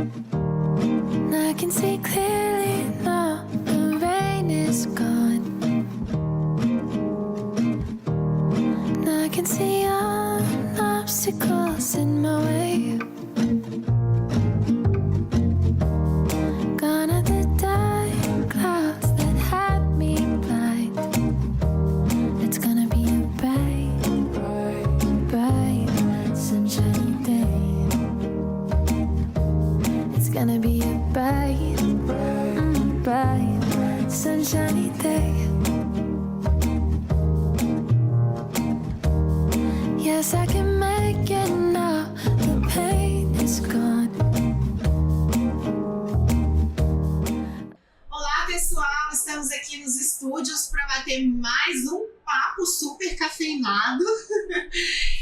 I can see clearly now, the rain is gone. I can see all obstacles in my way. Gone are the dark clouds that had me blind. It's gonna be a bright, bright, sunshiny day. It's gonna be a bright, bright, sunshiny day. Yes, I can make it now, the pain is gone. Olá, pessoal! Estamos aqui nos estúdios para bater mais um papo super cafeinado.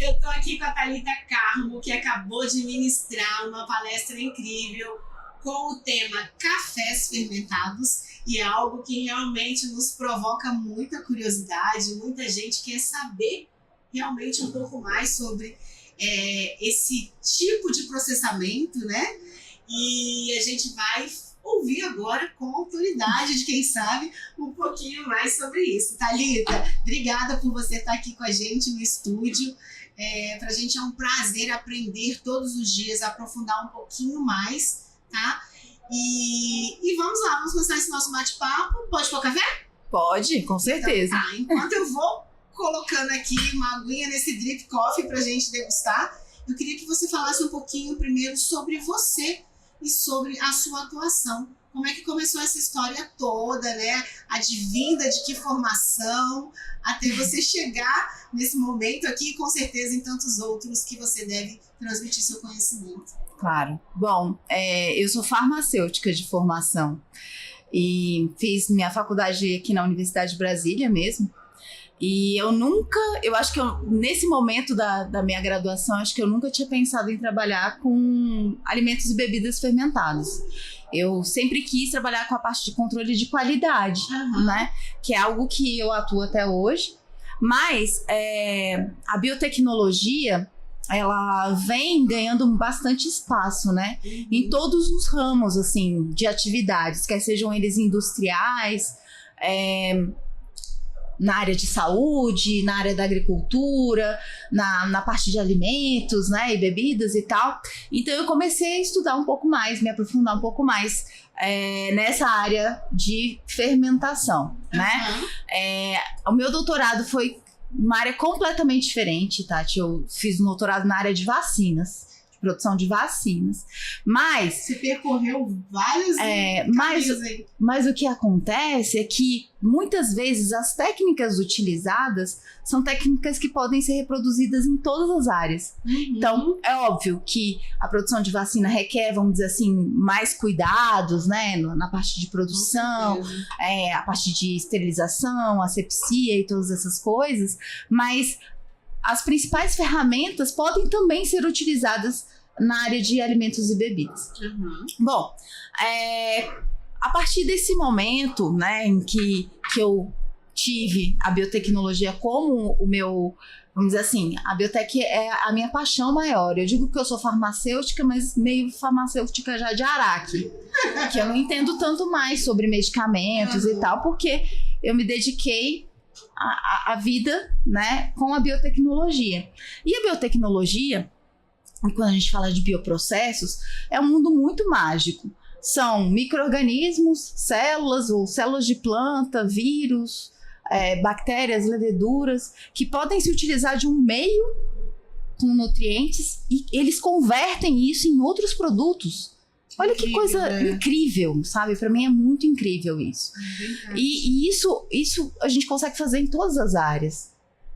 Eu tô aqui com a Thalita Carmo, que acabou de ministrar uma palestra incrível com o tema Cafés Fermentados, e é algo que realmente nos provoca muita curiosidade. Muita gente quer saber realmente um pouco mais sobre esse tipo de processamento, né? E a gente vai ouvir agora com autoridade de quem sabe um pouquinho mais sobre isso. Thalita, obrigada por você estar aqui com a gente no estúdio. Pra gente é um prazer aprender todos os dias, aprofundar um pouquinho mais, tá? E vamos lá, vamos começar esse nosso bate-papo. Pode pôr café? Pode, com certeza. Então, tá. Enquanto eu vou colocando aqui uma aguinha nesse drip coffee pra gente degustar, eu queria que você falasse um pouquinho primeiro sobre você e sobre a sua atuação. Como é que começou essa história toda, né? Advinda de que formação, até você chegar nesse momento aqui e com certeza em tantos outros que você deve transmitir seu conhecimento. Claro. Bom, eu sou farmacêutica de formação e fiz minha faculdade aqui na Universidade de Brasília mesmo. E eu acho que nesse momento da minha graduação, acho que eu nunca tinha pensado em trabalhar com alimentos e bebidas fermentados. Eu sempre quis trabalhar com a parte de controle de qualidade, né? Que é algo que eu atuo até hoje. Mas a biotecnologia, ela vem ganhando bastante espaço, né? Em todos os ramos, assim, de atividades, quer sejam eles industriais, na área de saúde, na área da agricultura, na parte de alimentos, né, e bebidas e tal. Então eu comecei a estudar um pouco mais, me aprofundar um pouco mais nessa área de fermentação, né? O meu doutorado foi uma área completamente diferente, Tati. Eu fiz um doutorado na área de vacinas, produção de vacinas, mas... Você percorreu vários caminhos aí. Mas o que acontece é que muitas vezes as técnicas utilizadas são técnicas que podem ser reproduzidas em todas as áreas. Então, é óbvio que a produção de vacina requer, vamos dizer assim, mais cuidados, né, na parte de produção, a parte de esterilização, asepsia e todas essas coisas, mas as principais ferramentas podem também ser utilizadas na área de alimentos e bebidas. Bom, a partir desse momento, né, em que eu tive a biotecnologia como o meu, vamos dizer assim, a biotec é a minha paixão maior. Eu digo que eu sou farmacêutica, mas meio farmacêutica já de Araque, que eu não entendo tanto mais sobre medicamentos e tal, porque eu me dediquei a vida, né, com a biotecnologia. E a biotecnologia, quando a gente fala de bioprocessos, é um mundo muito mágico. São micro-organismos, células ou células de planta, vírus, bactérias, leveduras, que podem se utilizar de um meio com nutrientes e eles convertem isso em outros produtos. Olha que coisa incrível, sabe? Para mim é muito incrível isso. E isso a gente consegue fazer em todas as áreas,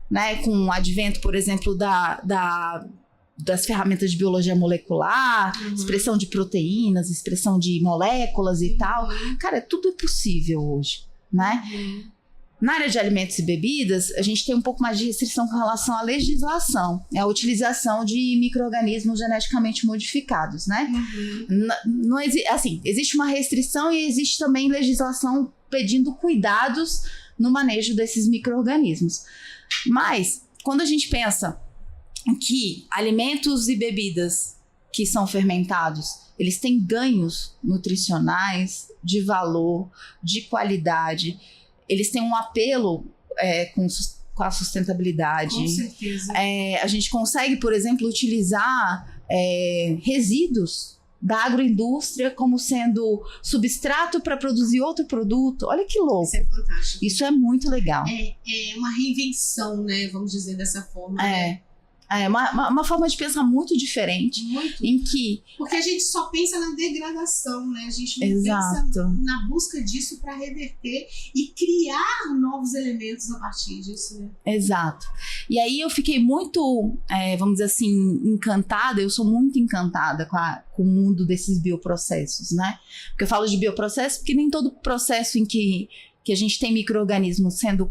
né? Com o advento, por exemplo, das ferramentas de biologia molecular, expressão de proteínas, expressão de moléculas e tal. Cara, tudo é possível hoje, né? Na área de alimentos e bebidas, a gente tem um pouco mais de restrição com relação à legislação, a utilização de micro-organismos geneticamente modificados, né? Não assim, existe uma restrição e existe também legislação pedindo cuidados no manejo desses micro-organismos. Mas, quando a gente pensa que alimentos e bebidas que são fermentados, eles têm ganhos nutricionais, de valor, de qualidade. Eles têm um apelo com a sustentabilidade. Com certeza. A gente consegue, por exemplo, utilizar resíduos da agroindústria como sendo substrato para produzir outro produto. Olha que louco. Isso é fantástico. Isso é muito legal. É uma reinvenção, né? Vamos dizer dessa forma. Né? É uma forma de pensar muito diferente. Muito. Em que... Porque a gente só pensa na degradação, né? A gente não Exato. pensa na busca disso para reverter e criar novos elementos a partir disso, né? Exato. E aí eu fiquei muito, vamos dizer assim, encantada. Eu sou muito encantada com o mundo desses bioprocessos, né? Porque eu falo de bioprocesso porque nem todo processo em que a gente tem micro-organismos sendo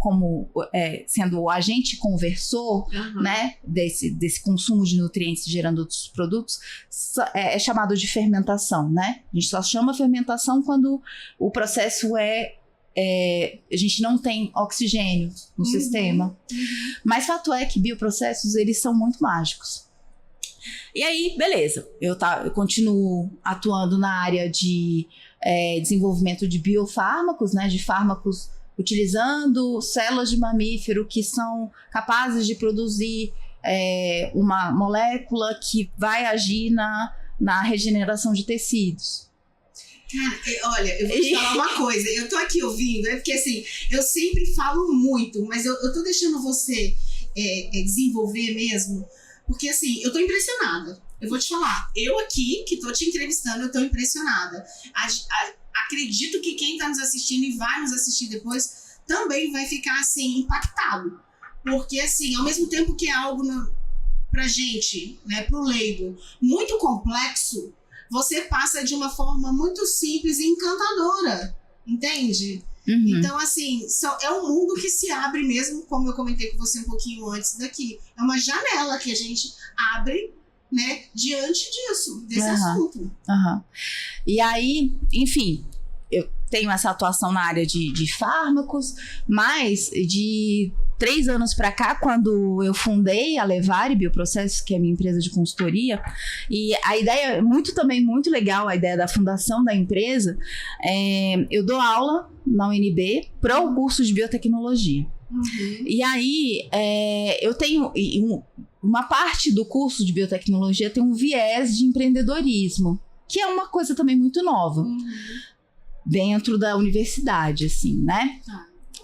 o agente conversor, né, desse consumo de nutrientes gerando outros produtos, é chamado de fermentação, né? A gente só chama fermentação quando o processo a gente não tem oxigênio no sistema. Mas fato é que bioprocessos, eles são muito mágicos. E aí, beleza, eu continuo atuando na área de desenvolvimento de biofármacos, né, de fármacos utilizando células de mamífero que são capazes de produzir uma molécula que vai agir na regeneração de tecidos. Cara, olha, eu vou te falar uma coisa, eu tô aqui ouvindo, porque assim, eu sempre falo muito, mas eu tô deixando você desenvolver mesmo, porque assim, eu tô impressionada. Eu vou te falar, eu aqui, que tô te entrevistando, eu tô impressionada. Acredito que quem tá nos assistindo e vai nos assistir depois também vai ficar, assim, impactado. Porque, assim, ao mesmo tempo que é algo pra gente, né, pro leigo, muito complexo, você passa de uma forma muito simples e encantadora, entende? Então, assim, é um mundo que se abre mesmo, como eu comentei com você um pouquinho antes daqui. É uma janela que a gente abre, né, diante desse assunto. E aí, enfim, eu tenho essa atuação na área de fármacos, mas de 3 anos para cá, quando eu fundei a Levare Bioprocessos, que é a minha empresa de consultoria, e a ideia é muito legal, a ideia da fundação da empresa, eu dou aula na UNB para o curso de biotecnologia. E aí, eu tenho uma parte do curso de biotecnologia tem um viés de empreendedorismo, que é uma coisa também muito nova, dentro da universidade, assim, né?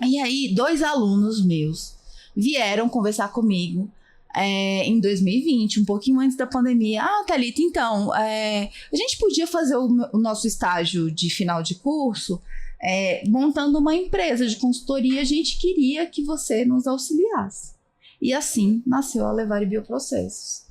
E aí, 2 alunos meus vieram conversar comigo em 2020, um pouquinho antes da pandemia. Thalita, então, a gente podia fazer o nosso estágio de final de curso montando uma empresa de consultoria. A gente queria que você nos auxiliasse. E assim nasceu a Levare Bioprocessos.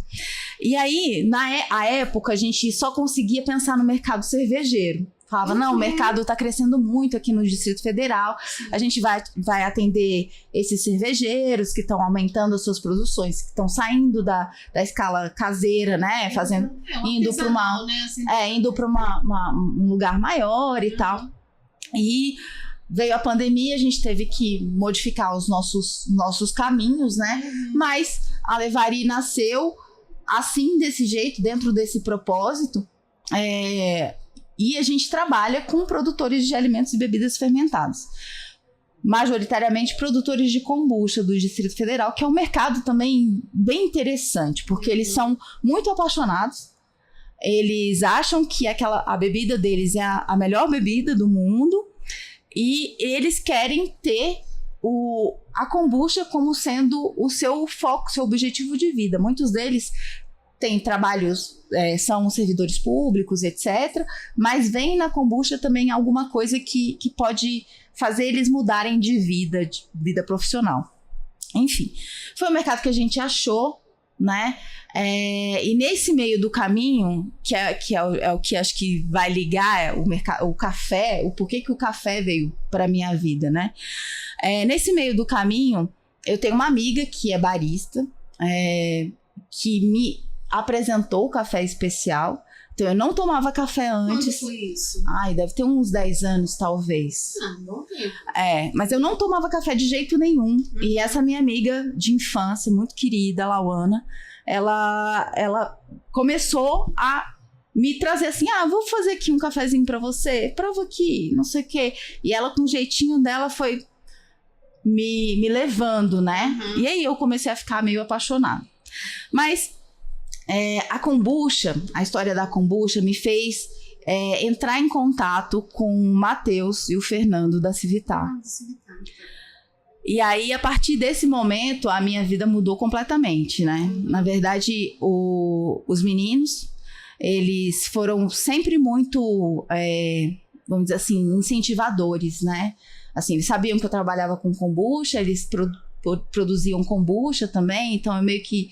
E aí, na época, a gente só conseguia pensar no mercado cervejeiro. Falava, não, o mercado está crescendo muito aqui no Distrito Federal, a gente vai atender esses cervejeiros que estão aumentando as suas produções, que estão saindo da escala caseira, né, indo para um lugar maior e tal. E veio a pandemia, a gente teve que modificar os nossos caminhos, né, mas a Levare nasceu assim, desse jeito, dentro desse propósito, e a gente trabalha com produtores de alimentos e bebidas fermentados. Majoritariamente produtores de kombucha do Distrito Federal, que é um mercado também bem interessante, porque eles são muito apaixonados. Eles acham que a bebida deles é a melhor bebida do mundo e eles querem ter a kombucha como sendo o seu foco, seu objetivo de vida. Muitos deles têm trabalhos, são servidores públicos, etc. Mas vem na kombucha também alguma coisa que pode fazer eles mudarem de vida profissional. Enfim, foi um mercado que a gente achou, né? E nesse meio do caminho, que é o que acho que vai ligar o café, o porquê que o café veio para minha vida, né? Nesse meio do caminho, eu tenho uma amiga que é barista, que me apresentou o café especial. Então, eu não tomava café antes. Quando foi isso? Deve ter uns 10 anos, talvez. Bom tempo. Mas eu não tomava café de jeito nenhum. E essa minha amiga de infância, muito querida, Lauana, ela começou a me trazer assim, vou fazer aqui um cafezinho pra você, prova aqui, não sei o quê. E ela, com o jeitinho dela, foi me levando, né? E aí eu comecei a ficar meio apaixonada. Mas a kombucha, a história da kombucha me fez entrar em contato com o Matheus e o Fernando da Civitar. E aí, a partir desse momento, a minha vida mudou completamente, né? Na verdade, os meninos, eles foram sempre muito, vamos dizer assim, incentivadores, né? Assim, eles sabiam que eu trabalhava com kombucha, eles produziam kombucha também, então eu meio que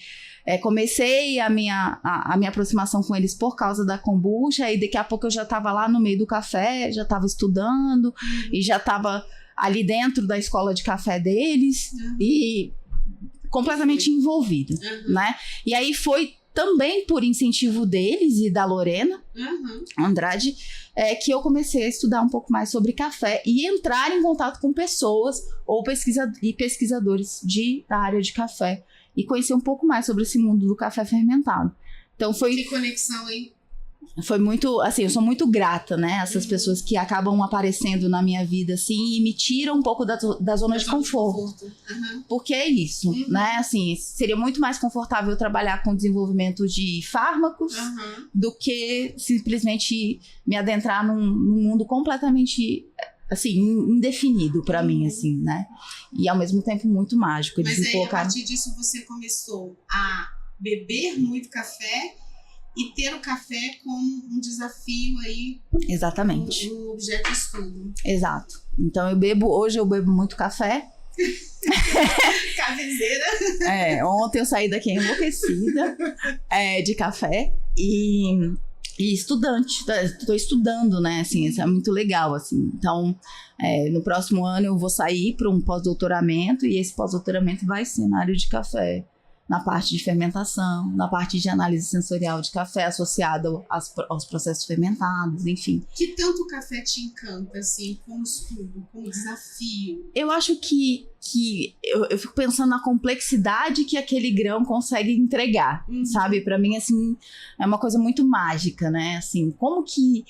comecei a minha aproximação com eles por causa da kombucha, e daqui a pouco eu já estava lá no meio do café, já estava estudando, e já estava ali dentro da escola de café deles, e completamente envolvida, né? E aí foi também por incentivo deles e da Lorena Andrade, que eu comecei a estudar um pouco mais sobre café e entrar em contato com pessoas ou pesquisadores da área de café, e conhecer um pouco mais sobre esse mundo do café fermentado. Então Que conexão, hein? Foi muito, assim, eu sou muito grata, né? Essas pessoas que acabam aparecendo na minha vida, assim, e me tiram um pouco da zona de conforto. Porque é isso, né? Assim, seria muito mais confortável trabalhar com desenvolvimento de fármacos do que simplesmente me adentrar num mundo completamente, assim, indefinido pra mim, assim, né? E ao mesmo tempo muito mágico. Mas aí, a partir disso, você começou a beber muito café e ter o café como um desafio aí. Exatamente. Um objeto de estudo. Exato. Então hoje eu bebo muito café. Cafezeira. Ontem eu saí daqui enlouquecida de café e estudante. Estou estudando, né? Assim, isso é muito legal, assim. Então, no próximo ano eu vou sair para um pós-doutoramento, e esse pós-doutoramento vai ser na área de café, na parte de fermentação, na parte de análise sensorial de café associada aos processos fermentados, enfim. Que tanto o café te encanta, assim, como estudo, como desafio? Eu acho que eu fico pensando na complexidade que aquele grão consegue entregar, sabe? Pra mim, assim, é uma coisa muito mágica, né? Assim, como que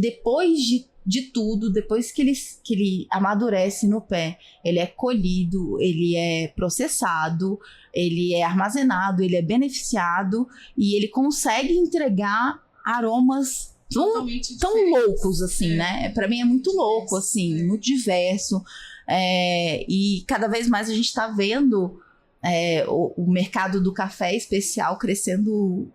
depois de tudo, depois que ele amadurece no pé, ele é colhido, ele é processado, ele é armazenado, ele é beneficiado, e ele consegue entregar aromas tão loucos, assim, né? Pra mim é muito louco, assim, muito diverso. E cada vez mais a gente tá vendo o mercado do café especial crescendo,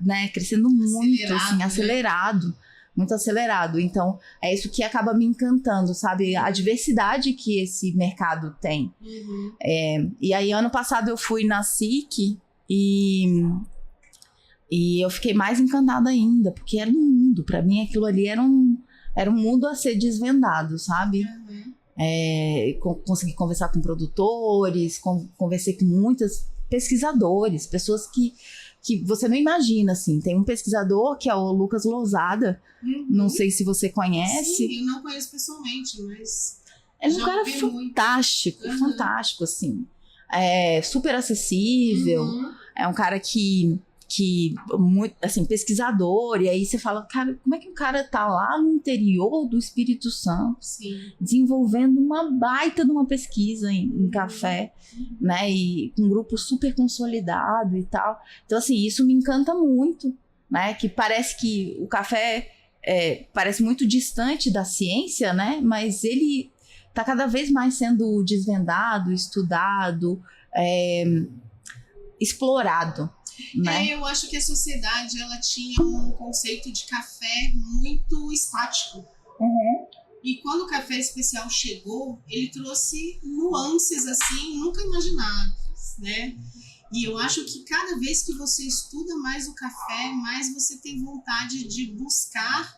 né? Crescendo muito, assim, acelerado. Muito acelerado. Então, é isso que acaba me encantando, sabe? A diversidade que esse mercado tem. E aí, ano passado, eu fui na SIC e eu fiquei mais encantada ainda, porque era um mundo. Pra mim, aquilo ali era um mundo a ser desvendado, sabe? Consegui conversar com produtores, conversei com muitos pesquisadores, pessoas que você não imagina, assim. Tem um pesquisador que é o Lucas Lousada, não sei se você conhece. Sim, eu não conheço pessoalmente, mas ele é um cara fantástico, fantástico, assim. Super acessível, é um cara que muito, assim, pesquisador, e aí você fala, cara, como é que o cara tá lá no interior do Espírito Santo, desenvolvendo uma baita de uma pesquisa em café, né, e com um grupo super consolidado e tal. Então, assim, isso me encanta muito, né, que parece que o café parece muito distante da ciência, né, mas ele tá cada vez mais sendo desvendado, estudado, explorado. Né? Eu acho que a sociedade ela tinha um conceito de café muito estático. E quando o café especial chegou, ele trouxe nuances assim nunca imaginadas, né? E eu acho que cada vez que você estuda mais o café, mais você tem vontade de buscar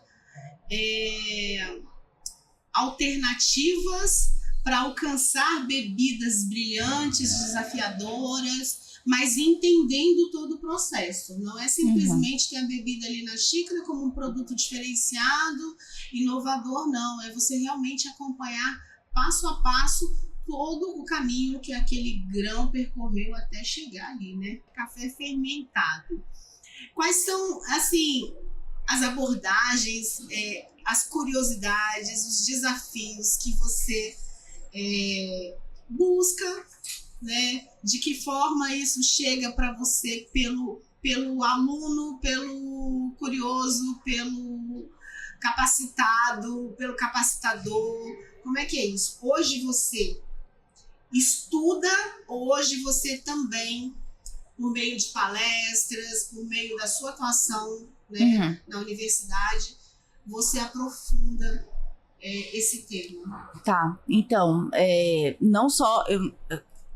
alternativas para alcançar bebidas brilhantes, desafiadoras, mas entendendo todo o processo. Não é simplesmente ter a bebida ali na xícara como um produto diferenciado, inovador, não. É você realmente acompanhar passo a passo todo o caminho que aquele grão percorreu até chegar ali, né? Café fermentado. Quais são, assim, as abordagens, as curiosidades, os desafios que você busca, né? De que forma isso chega para você pelo aluno, pelo curioso, pelo capacitado, pelo capacitador. Como é que é isso? Hoje você estuda, hoje você também, por meio de palestras, por meio da sua atuação, né, na universidade, você aprofunda esse tema. Tá, então, não só...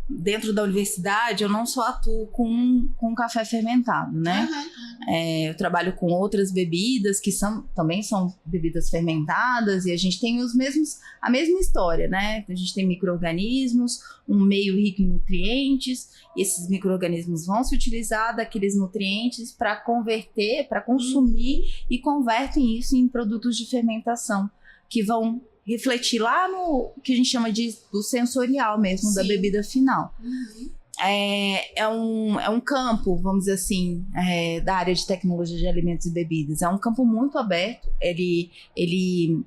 dentro da universidade, eu não só atuo com café fermentado, né? Eu trabalho com outras bebidas que também são bebidas fermentadas e a gente tem a mesma história, né? A gente tem micro-organismos, um meio rico em nutrientes, e esses micro-organismos vão se utilizar daqueles nutrientes para converter, para consumir e convertem isso em produtos de fermentação que vão refletir lá no que a gente chama do sensorial mesmo, da bebida final. É um campo, vamos dizer assim, da área de tecnologia de alimentos e bebidas. É um campo muito aberto, ele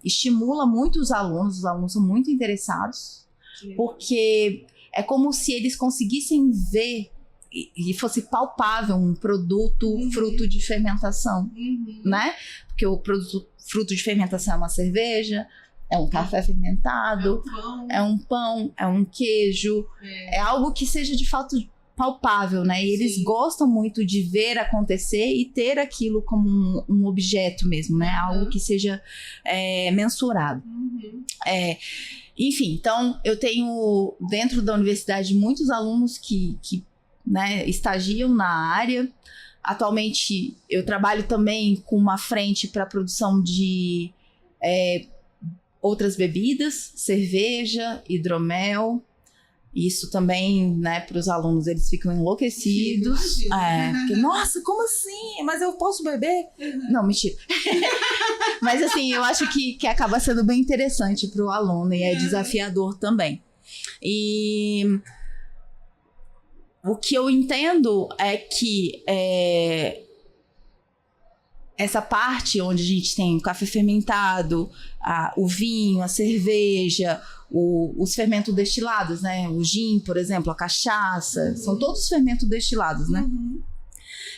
estimula muito os alunos são muito interessados, porque é como se eles conseguissem ver e fosse palpável um produto fruto de fermentação, né? Porque o produto fruto de fermentação é uma cerveja, é um café fermentado, é um pão, é um queijo, é algo que seja de fato palpável, né? E eles gostam muito de ver acontecer e ter aquilo como um objeto mesmo, né? Algo que seja mensurado. Enfim, então eu tenho dentro da universidade muitos alunos que né, estagiam na área. Atualmente eu trabalho também com uma frente para a produção de outras bebidas, cerveja, hidromel. Isso também, né, para os alunos, eles ficam enlouquecidos. Porque, nossa, como assim? Mas eu posso beber? Não, mentira. Mas assim, eu acho que acaba sendo bem interessante para o aluno e é desafiador também. E o que eu entendo é que essa parte onde a gente tem o café fermentado, o vinho, a cerveja, os fermentos destilados, né? O gin, por exemplo, a cachaça, são todos fermentos destilados, né?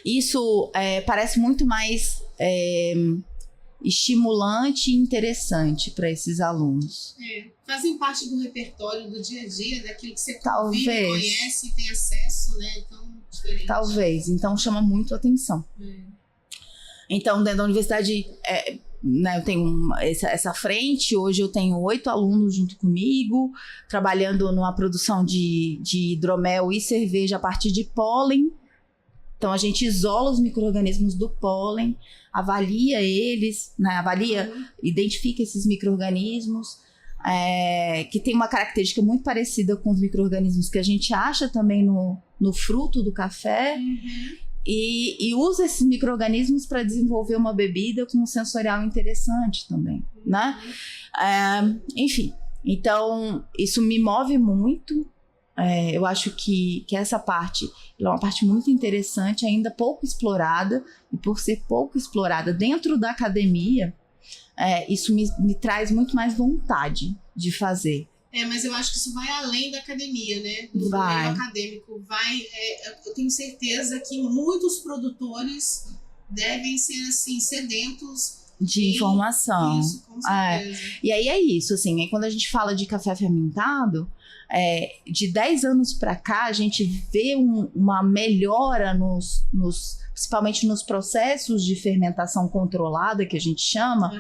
Isso parece muito mais estimulante e interessante para esses alunos. Fazem parte do repertório do dia a dia, daquilo que você Talvez. conhece e tem acesso, né? Então, diferente. Talvez. Então, chama muito atenção. Então, dentro da universidade, né, eu tenho essa frente. Hoje eu tenho 8 alunos junto comigo, trabalhando numa produção de hidromel e cerveja a partir de pólen. Então, a gente isola os micro-organismos do pólen, avalia eles, né, identifica esses micro-organismos, que tem uma característica muito parecida com os micro-organismos que a gente acha também no fruto do café. E usa esses micro-organismos para desenvolver uma bebida com um sensorial interessante também, né? Enfim, então isso me move muito. Eu acho que essa parte é uma parte muito interessante, ainda pouco explorada, e por ser pouco explorada dentro da academia, isso me traz muito mais vontade de fazer. Mas eu acho que isso vai além da academia, né? Do meio acadêmico. Eu tenho certeza que muitos produtores devem ser, assim, sedentos de informação. Isso, com certeza. E aí é isso, assim, quando a gente fala de café fermentado, de 10 anos para cá, a gente vê uma melhora principalmente nos processos de fermentação controlada, que a gente chama,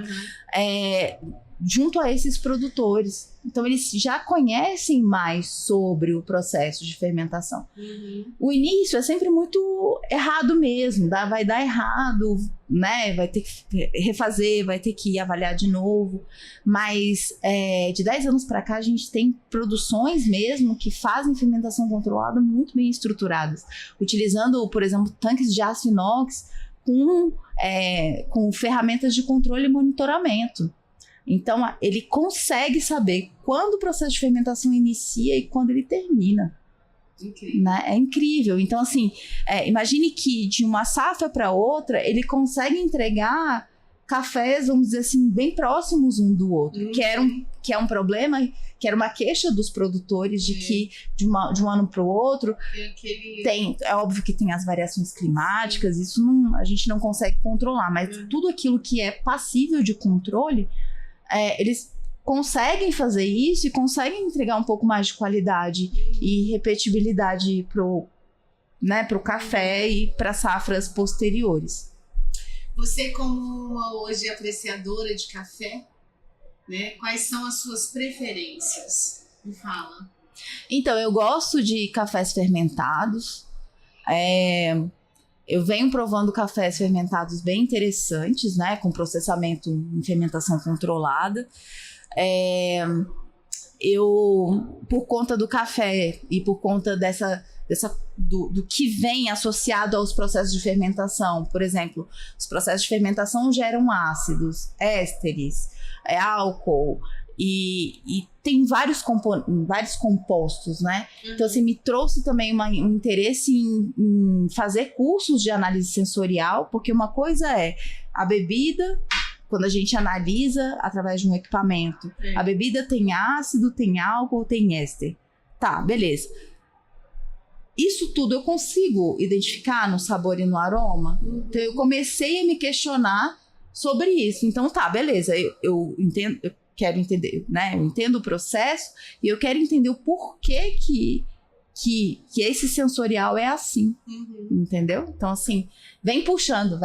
junto a esses produtores. Então, eles já conhecem mais sobre o processo de fermentação. O início é sempre muito errado mesmo, vai dar errado, né? Vai ter que refazer, vai ter que avaliar de novo. Mas de 10 anos para cá, a gente tem produções mesmo que fazem fermentação controlada muito bem estruturadas, utilizando, por exemplo, tanques de aço inox com ferramentas de controle e monitoramento. Então, ele consegue saber quando o processo de fermentação inicia e quando ele termina. Né? É incrível. Então, assim, imagine que de uma safra para outra, ele consegue entregar cafés, vamos dizer assim, bem próximos um do outro, que é um problema, que era uma queixa dos produtores de que de um ano para o outro é óbvio que tem as variações climáticas, isso a gente não consegue controlar, mas tudo aquilo que é passível de controle, eles conseguem fazer isso e conseguem entregar um pouco mais de qualidade e repetibilidade pro café e para safras posteriores. Você, como hoje apreciadora de café, né, quais são as suas preferências? Me fala. Então, eu gosto de cafés fermentados. Eu venho provando cafés fermentados bem interessantes, né, com processamento em fermentação controlada. Eu, por conta do café e por conta do que vem associado aos processos de fermentação, por exemplo, os processos de fermentação geram ácidos, ésteres, álcool e tem vários compostos, né? Então, assim, me trouxe também um interesse em fazer cursos de análise sensorial, porque uma coisa é a bebida. Quando a gente analisa através de um equipamento, a bebida tem ácido, tem álcool, tem éster. Tá, beleza. Isso tudo eu consigo identificar no sabor e no aroma? Então eu comecei a me questionar sobre isso. Então tá, beleza, eu entendo, eu quero entender, né? Eu entendo o processo e eu quero entender o porquê que esse sensorial é assim, entendeu? Então, assim, vai puxando,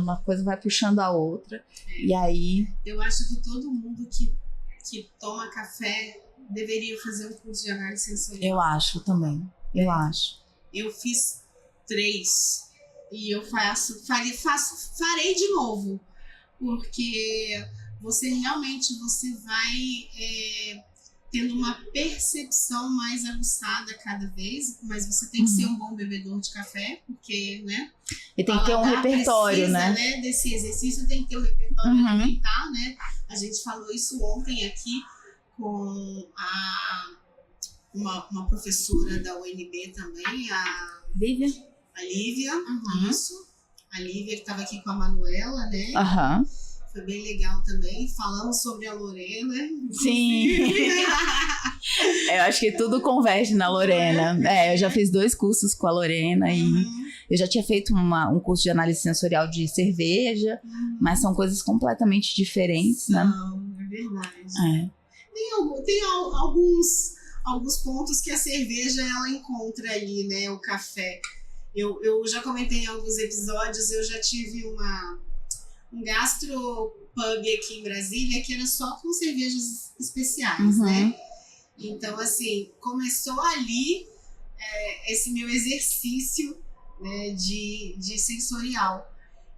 uma coisa vai puxando a outra, e aí... Eu acho que todo mundo que toma café deveria fazer um curso de análise sensorial. Eu acho também, acho. Eu fiz 3 e eu farei de novo, porque você realmente vai... tendo uma percepção mais aguçada cada vez, mas você tem que ser um bom bebedor de café, porque, né? E tem que ter um repertório, né? Desse exercício tem que ter um repertório alimentar, né? A gente falou isso ontem aqui com uma professora da UNB também, a Lívia. Isso. A Lívia que estava aqui com a Manuela, né? Foi bem legal também. Falamos sobre a Lorena. Sim. Eu acho que tudo converge na Lorena. Eu já fiz 2 cursos com a Lorena e eu já tinha feito um curso de análise sensorial de cerveja, mas são coisas completamente diferentes, né? Não, é verdade. Tem alguns pontos que a cerveja ela encontra ali, né? O café. Eu já comentei em alguns episódios, eu já tive um gastropub aqui em Brasília que era só com cervejas especiais, né? Então, assim, começou ali esse meu exercício, né, de sensorial.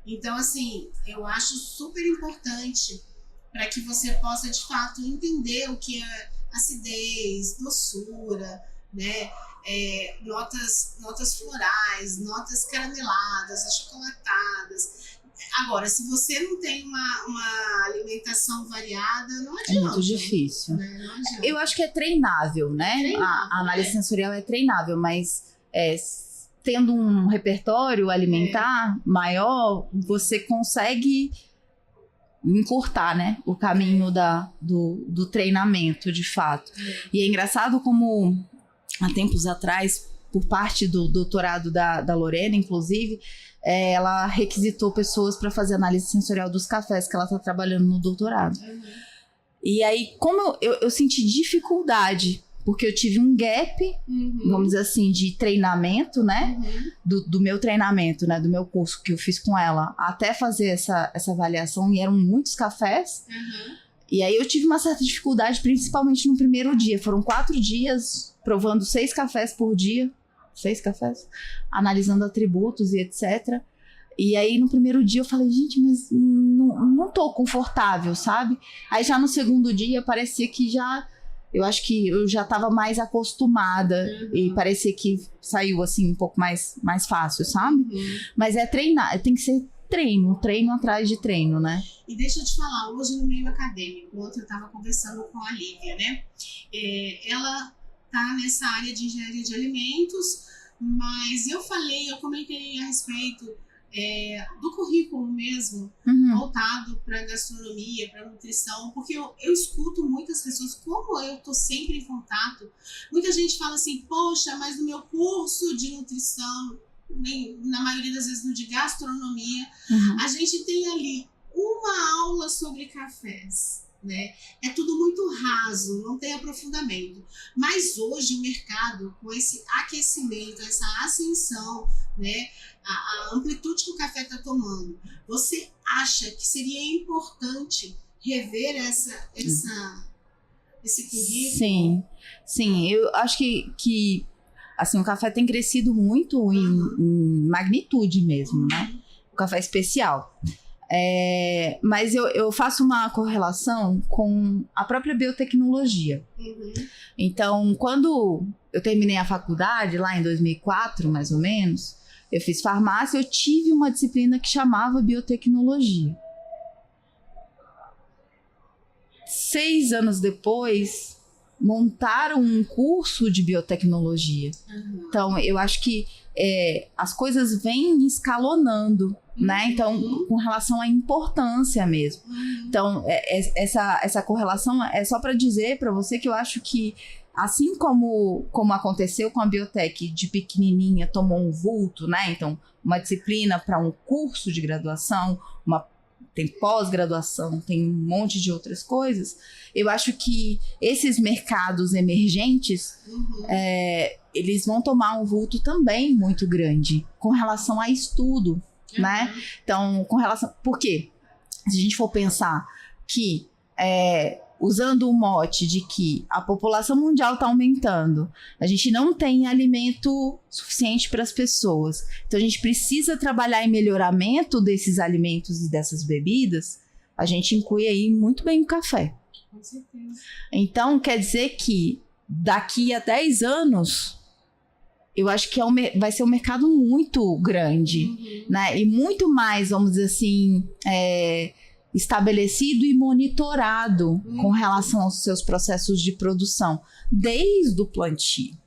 Então, assim, eu acho super importante para que você possa, de fato, entender o que é acidez, doçura, né? Notas florais, notas carameladas, achocolatadas. Agora, se você não tem uma alimentação variada, não adianta. É muito difícil. Né? Não adianta. Eu acho que é treinável, né? A análise sensorial é treinável, mas tendo um repertório alimentar maior, você consegue encurtar, né, o caminho do treinamento, de fato. E é engraçado como, há tempos atrás, por parte do doutorado da Lorena, inclusive, ela requisitou pessoas para fazer análise sensorial dos cafés que ela está trabalhando no doutorado. E aí, como eu senti dificuldade, porque eu tive um gap, vamos dizer assim, de treinamento, né? Do meu treinamento, né? Do meu curso que eu fiz com ela, até fazer essa avaliação, e eram muitos cafés. E aí eu tive uma certa dificuldade, principalmente no primeiro dia. Foram 4 dias provando 6 cafés por dia. 6 cafés? Analisando atributos e etc. E aí no primeiro dia eu falei, gente, mas não tô confortável, sabe? Aí já no segundo dia parecia que eu acho que eu já tava mais acostumada e parecia que saiu assim um pouco mais fácil, sabe? Mas é treinar, tem que ser treino atrás de treino, né? E deixa eu te falar, hoje no meio acadêmico, ontem eu tava conversando com a Lívia, né? Ela tá nessa área de engenharia de alimentos, mas eu comentei a respeito do currículo mesmo, Uhum. voltado para gastronomia, para nutrição, porque eu escuto muitas pessoas, como eu estou sempre em contato, muita gente fala assim, poxa, mas no meu curso de nutrição, nem, na maioria das vezes no de gastronomia, Uhum. a gente tem ali uma aula sobre cafés, né? É tudo muito raso, não tem aprofundamento. Mas hoje o mercado, com esse aquecimento, essa ascensão, né? A amplitude que o café está tomando, você acha que seria importante rever esse currículo? Sim, eu acho que assim, o café tem crescido muito em magnitude mesmo, né? O café especial. Mas eu faço uma correlação com a própria biotecnologia. Uhum. Então, quando eu terminei a faculdade, lá em 2004, mais ou menos, eu fiz farmácia, eu tive uma disciplina que chamava biotecnologia. 6 anos depois, montaram um curso de biotecnologia. Uhum. Então, eu acho que as coisas vêm escalonando, né? Então, com relação à importância mesmo. Uhum. Então, essa correlação é só para dizer para você que eu acho que, assim como aconteceu com a biotech, de pequenininha tomou um vulto, né? Então, uma disciplina para um curso de graduação, tem pós-graduação, tem um monte de outras coisas. Eu acho que esses mercados emergentes, Uhum. eles vão tomar um vulto também muito grande com relação a estudo, né? Então, com relação... Por quê? Se a gente for pensar que, usando o mote de que a população mundial está aumentando, a gente não tem alimento suficiente para as pessoas. Então, a gente precisa trabalhar em melhoramento desses alimentos e dessas bebidas. A gente inclui aí muito bem o café. Com certeza. Então, quer dizer que daqui a 10 anos, eu acho que vai ser um mercado muito grande, Uhum. né? E muito mais, vamos dizer assim, estabelecido e monitorado com relação aos seus processos de produção, desde o plantio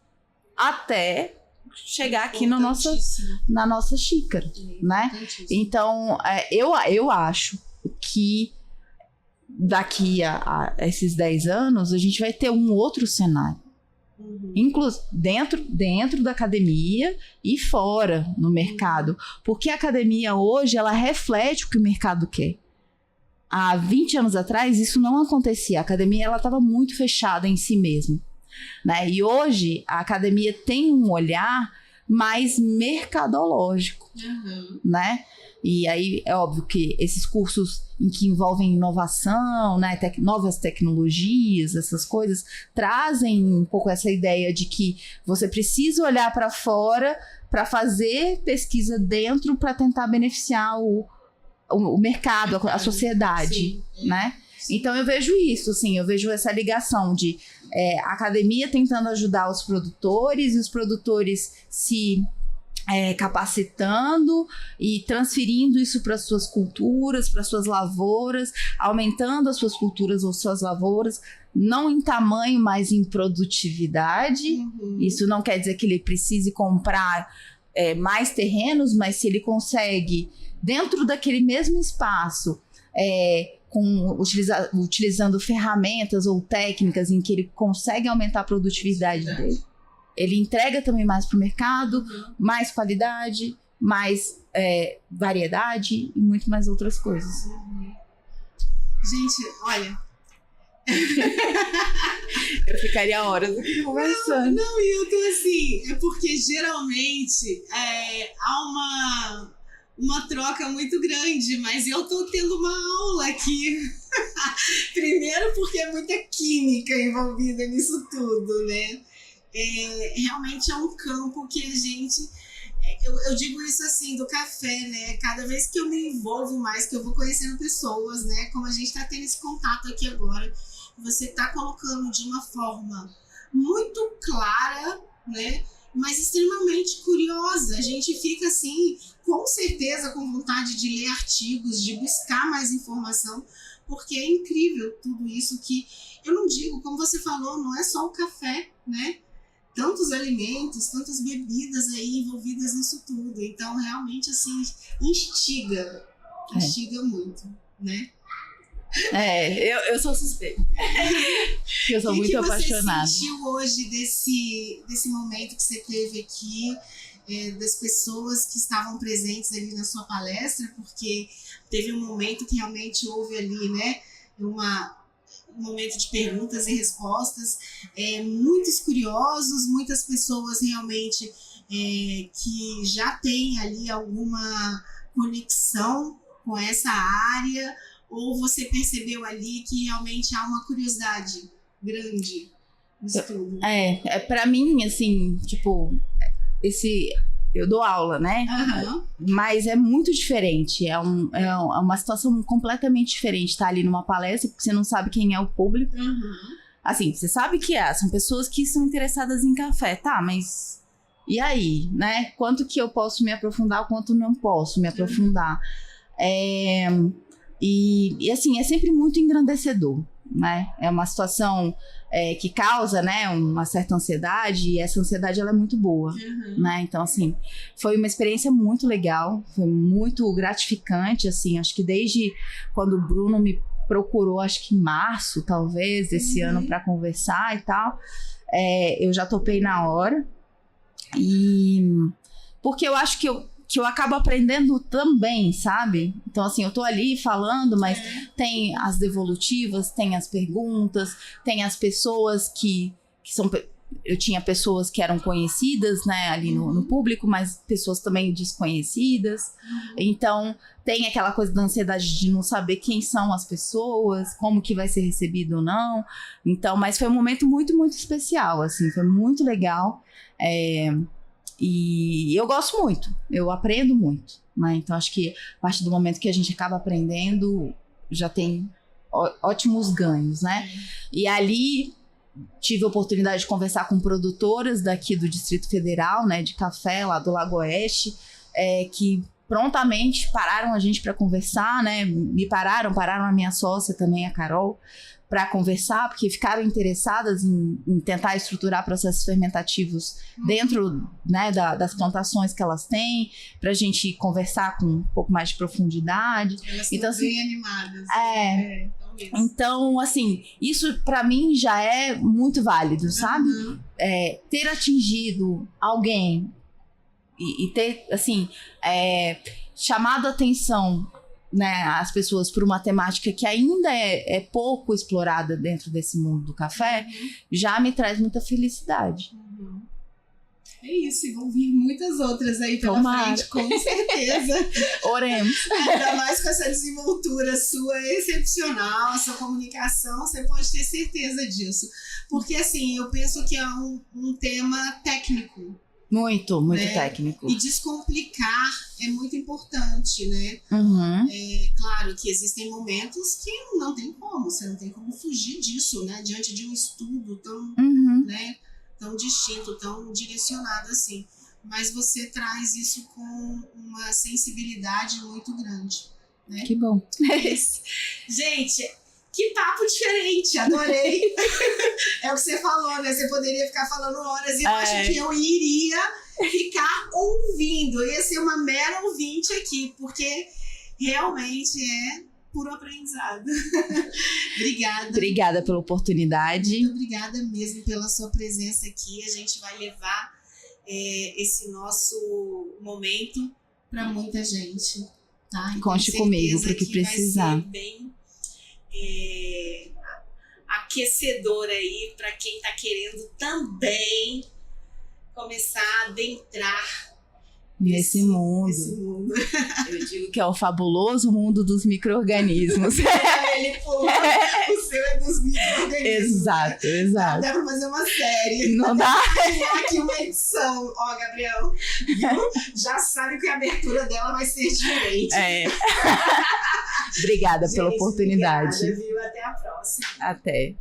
até chegar aqui na nossa xícara, né? Então, eu acho que daqui a esses 10 anos a gente vai ter um outro cenário. Uhum. Inclusive dentro da academia e fora no mercado. Porque a academia hoje, ela reflete o que o mercado quer. Há 20 anos atrás, isso não acontecia. A academia estava muito fechada em si mesma, né? E hoje, a academia tem um olhar mais mercadológico, né? E aí, é óbvio que esses cursos em que envolvem inovação, né, novas tecnologias, essas coisas, trazem um pouco essa ideia de que você precisa olhar para fora para fazer pesquisa dentro para tentar beneficiar o mercado, a sociedade, né? Então eu vejo isso, assim, eu vejo essa ligação de a academia tentando ajudar os produtores e os produtores se capacitando e transferindo isso para suas culturas, para suas lavouras, aumentando as suas culturas ou suas lavouras, não em tamanho, mas em produtividade. Uhum. Isso não quer dizer que ele precise comprar mais terrenos, mas se ele consegue, dentro daquele mesmo espaço, utilizando ferramentas ou técnicas em que ele consegue aumentar a produtividade dele, ele entrega também mais para o mercado, mais qualidade, mais variedade e muito mais outras coisas. Gente, olha... Eu ficaria horas aqui conversando. Não, e eu tô assim, porque geralmente há uma troca muito grande, mas eu tô tendo uma aula aqui. Primeiro porque é muita química envolvida nisso tudo, né? Realmente é um campo que a gente... Eu digo isso assim, do café, né? Cada vez que eu me envolvo mais, que eu vou conhecendo pessoas, né? Como a gente tá tendo esse contato aqui agora, você tá colocando de uma forma muito clara, né? Mas extremamente curiosa. A gente fica assim, com certeza, com vontade de ler artigos, de buscar mais informação, porque é incrível tudo isso que... Eu não digo, como você falou, não é só o café, né? tantos alimentos, tantas bebidas aí envolvidas nisso tudo. Então, realmente, assim, instiga muito, né? Eu sou suspeita. Eu sou muito apaixonada. O que você sentiu hoje desse momento que você teve aqui, das pessoas que estavam presentes ali na sua palestra? Porque teve um momento que realmente houve ali, né, um momento de perguntas e respostas, muitos curiosos, muitas pessoas realmente que já têm ali alguma conexão com essa área, ou você percebeu ali que realmente há uma curiosidade grande nisso tudo? Pra mim, assim, tipo, eu dou aula, né? Uhum. Mas é muito diferente. É uma situação completamente diferente estar ali numa palestra, porque você não sabe quem é o público. Uhum. Assim, você sabe que são pessoas que são interessadas em café, tá? Mas e aí, né? Quanto que eu posso me aprofundar, quanto não posso me aprofundar? E assim, é sempre muito engrandecedor, né? É uma situação que causa, né, uma certa ansiedade, e essa ansiedade ela é muito boa, né? Então, assim, foi uma experiência muito legal, foi muito gratificante, assim, acho que desde quando o Bruno me procurou, acho que em março, talvez, desse ano para conversar e tal, eu já topei na hora, e porque eu acho que eu acabo aprendendo também, sabe? Então, assim, eu tô ali falando, mas tem as devolutivas, tem as perguntas, tem as pessoas que são... Eu tinha pessoas que eram conhecidas, né, ali no público, mas pessoas também desconhecidas. Então, tem aquela coisa da ansiedade de não saber quem são as pessoas, como que vai ser recebido ou não. Então, mas foi um momento muito, muito especial, assim, foi muito legal. E eu gosto muito, eu aprendo muito, né? Então acho que a partir do momento que a gente acaba aprendendo, já tem ótimos ganhos, né? E ali tive a oportunidade de conversar com produtoras daqui do Distrito Federal, né, de café lá do Lago Oeste, que prontamente pararam a gente para conversar, né? Pararam a minha sócia também, a Carol, para conversar, porque ficaram interessadas em tentar estruturar processos fermentativos dentro, né, das plantações que elas têm, para a gente conversar com um pouco mais de profundidade. Elas então, estão bem animadas. Então, assim, isso para mim já é muito válido, sabe? Ter atingido alguém e ter, assim, chamado a atenção, né, as pessoas por uma temática que ainda é pouco explorada dentro desse mundo do café, já me traz muita felicidade. É isso, e vão vir muitas outras aí pela frente, com certeza. Oremos. Ainda mais com essa desenvoltura sua excepcional, a sua comunicação, você pode ter certeza disso. Porque, assim, eu penso que é um tema técnico. Muito, né? Técnico. E descomplicar é muito importante, né? Claro que existem momentos que não tem como, você não tem como fugir disso, né? Diante de um estudo tão, né, tão distinto, tão direcionado assim. Mas você traz isso com uma sensibilidade muito grande, né? Que bom. Gente, que papo diferente, adorei. É o que você falou, né? Você poderia ficar falando horas e eu acho que eu iria ficar ouvindo. Eu ia ser uma mera ouvinte aqui, porque realmente é puro aprendizado. Obrigada. Obrigada pela oportunidade. Muito obrigada mesmo pela sua presença aqui. A gente vai levar esse nosso momento para muita gente. Tá? Conte comigo para o que precisar. Vai ser bem aquecedor aí para quem está querendo também começar a adentrar nesse mundo. Eu digo que é o fabuloso mundo dos micro-organismos. Ele pula, o seu é dos micro-organismos. Exato. Dá pra fazer uma série. Não dá? Aqui uma edição. Ó, Gabriel, já sabe que a abertura dela vai ser diferente. Obrigada pela oportunidade. Obrigada, viu? Até a próxima. Até.